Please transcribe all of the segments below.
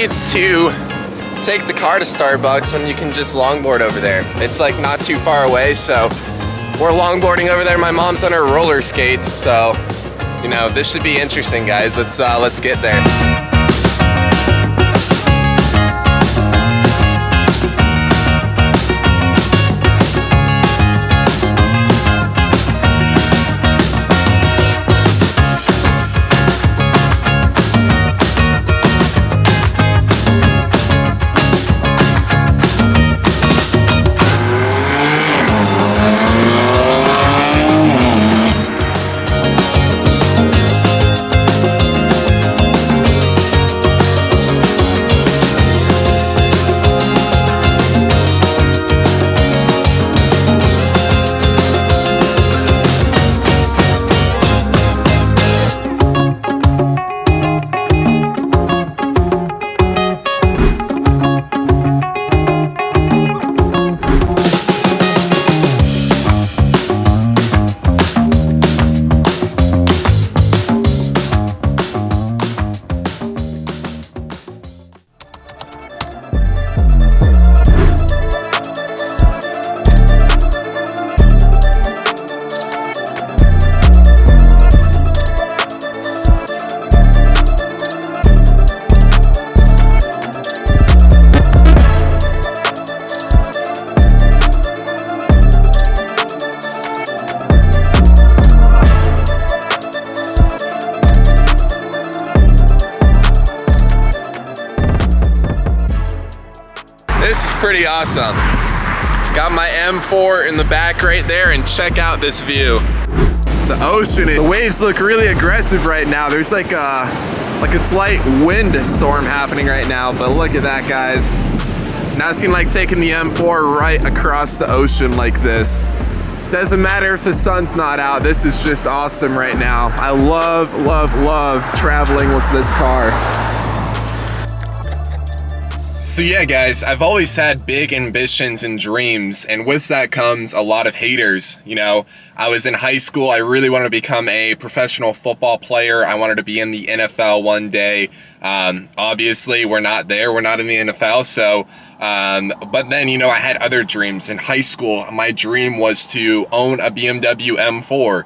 needs to take the car to Starbucks when you can just longboard over there? It's like not too far away, so we're longboarding over there. My mom's on her roller skates, so you know, this should be interesting, guys. Let's get there. This is pretty awesome. Got my M4 in the back right there, and check out this view. The ocean, the waves look really aggressive right now. There's like a slight wind storm happening right now, but look at that, guys. Now it's like taking the M4 right across the ocean like this. Doesn't matter if the sun's not out, this is just awesome right now. I love, love, love traveling with this car. So yeah, guys, I've always had big ambitions and dreams, and with that comes a lot of haters. You know, I was in high school, I really wanted to become a professional football player. I wanted to be in the NFL one day. Obviously, we're not there, we're not in the NFL, so, but then, you know, I had other dreams. In high school, my dream was to own a BMW M4.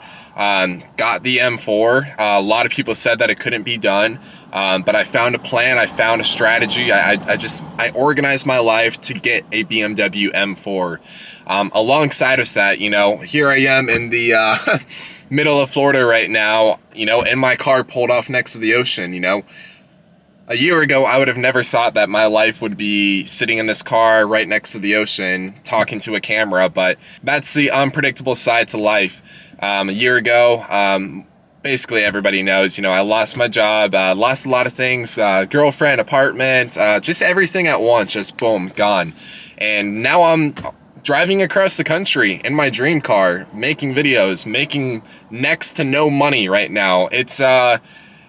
Got the M4. A lot of people said that it couldn't be done. But I found a plan, I found a strategy. I organized my life to get a BMW M4. Alongside of that, you know, here I am in the middle of Florida right now, you know, in my car pulled off next to the ocean. You know, a year ago, I would have never thought that my life would be sitting in this car right next to the ocean, talking to a camera, but that's the unpredictable side to life. A year ago, basically everybody knows, you know, I lost my job, lost a lot of things, girlfriend, apartment, just everything at once, just boom, gone. And now I'm driving across the country in my dream car, making videos, making next to no money right now. It's a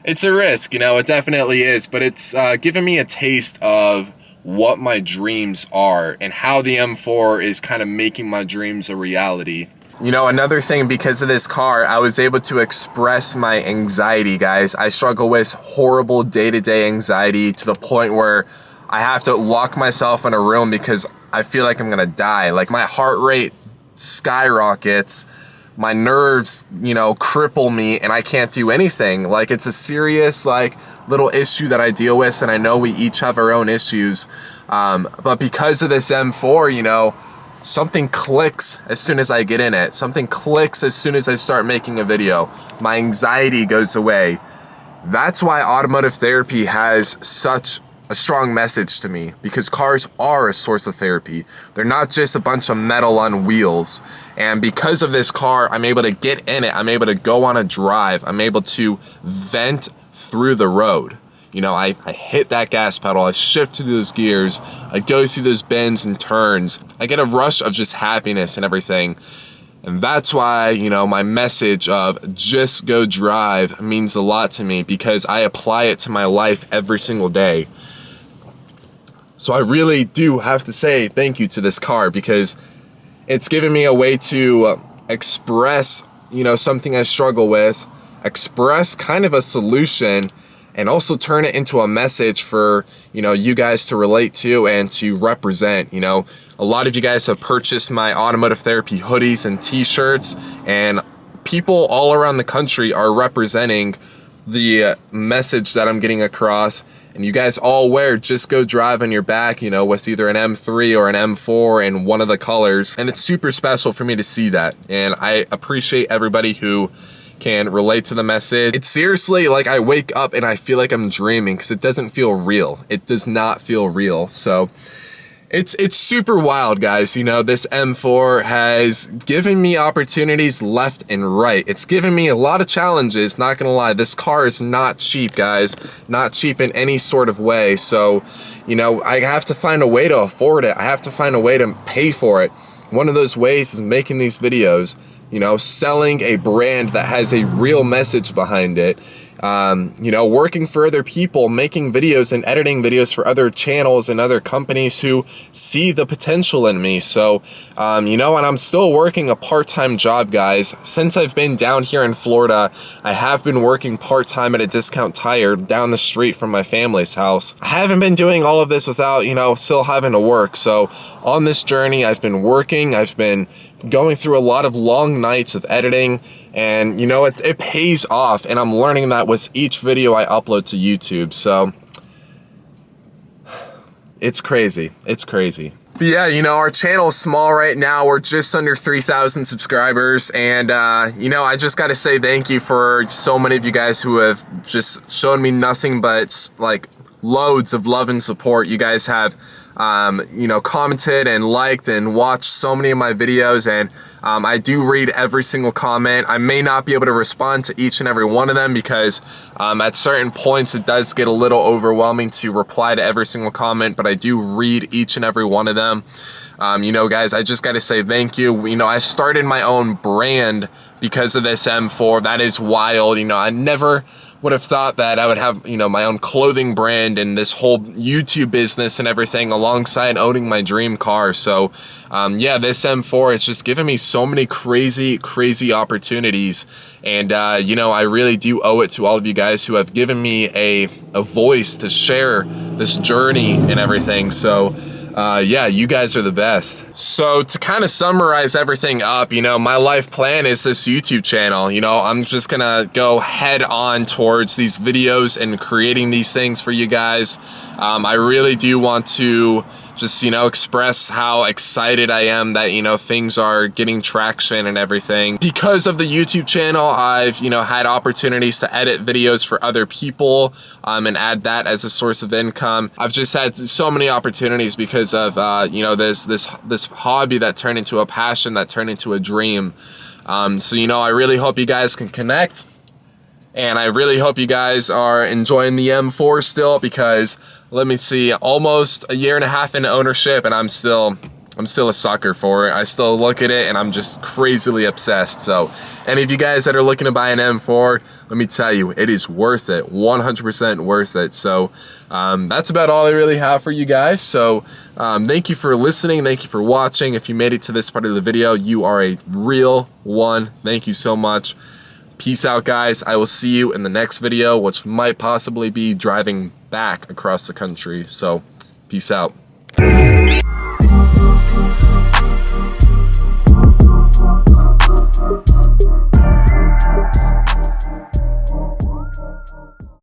risk, you know, it definitely is, but it's given me a taste of what my dreams are and how the M4 is kind of making my dreams a reality. You know, another thing, because of this car, I was able to express my anxiety, guys. I struggle with horrible day-to-day anxiety to the point where I have to lock myself in a room because I feel like I'm gonna die. Like, my heart rate skyrockets, my nerves, you know, cripple me, and I can't do anything. Like, it's a serious, like, little issue that I deal with, and I know we each have our own issues. But because of this M4, you know, something clicks as soon as I get in it. Something clicks as soon as I start making a video. My anxiety goes away. That's why automotive therapy has such a strong message to me, because cars are a source of therapy. They're not just a bunch of metal on wheels. And because of this car, I'm able to get in it. I'm able to go on a drive. I'm able to vent through the road. You know, I hit that gas pedal, I shift through those gears, I go through those bends and turns. I get a rush of just happiness and everything. And that's why, you know, my message of just go drive means a lot to me, because I apply it to my life every single day. So I really do have to say thank you to this car, because it's given me a way to express, you know, something I struggle with, express kind of a solution, and also turn it into a message for, you know, you guys to relate to and to represent. You know, a lot of you guys have purchased my automotive therapy hoodies and t-shirts, and people all around the country are representing the message that I'm getting across. And you guys all wear Just Go Drive on your back, you know, with either an M3 or an M4 in one of the colors. And it's super special for me to see that. And I appreciate everybody who can relate to the message. It's seriously like I wake up and I feel like I'm dreaming, because it doesn't feel real. It does not feel real. So it's super wild, guys. You know, this M4 has given me opportunities left and right. It's given me a lot of challenges, not gonna lie. This car is not cheap, guys. Not cheap in any sort of way. So, you know, I have to find a way to afford it. I have to find a way to pay for it. One of those ways is making these videos, you know, selling a brand that has a real message behind it. You know, working for other people, making videos and editing videos for other channels and other companies who see the potential in me. So, you know, and I'm still working a part-time job, guys. Since I've been down here in Florida, I have been working part-time at a Discount Tire down the street from my family's house. I haven't been doing all of this without, you know, still having to work. So on this journey, I've been working, I've been going through a lot of long nights of editing, and you know, it pays off, and I'm learning that with each video I upload to YouTube. So it's crazy. It's crazy. But yeah, you know, our channel is small right now. We're just under 3,000 subscribers, and you know, I just got to say thank you for so many of you guys who have just shown me nothing but like loads of love and support. You guys have you know, commented and liked and watched so many of my videos, and I do read every single comment. I may not be able to respond to each and every one of them, because at certain points it does get a little overwhelming to reply to every single comment, but I do read each and every one of them. You know, guys, I just got to say thank you. You know, I started my own brand because of this M4. That is wild. You know, I never would have thought that I would have, you know, my own clothing brand and this whole YouTube business and everything alongside owning my dream car. So yeah, this M4 has just given me so many crazy opportunities, and you know, I really do owe it to all of you guys who have given me a voice to share this journey and everything. So yeah, you guys are the best. So to kind of summarize everything up, you know, my life plan is this YouTube channel. You know, I'm just gonna go head on towards these videos and creating these things for you guys. I really do want to just, you know, express how excited I am that, you know, things are getting traction and everything. Because of the YouTube channel, I've, you know, had opportunities to edit videos for other people and add that as a source of income. I've just had so many opportunities because of, you know, this hobby that turned into a passion, that turned into a dream. So, you know, I really hope you guys can connect. And I really hope you guys are enjoying the M4 still, because let me see, almost a year and a half into ownership, and I'm still a sucker for it. I still look at it and I'm just crazily obsessed. So any of you guys that are looking to buy an M4, let me tell you, it is worth it, 100% worth it. So that's about all I really have for you guys. So thank you for listening. Thank you for watching. If you made it to this part of the video, you are a real one. Thank you so much. Peace out, guys. I will see you in the next video, which might possibly be driving back across the country. So peace out.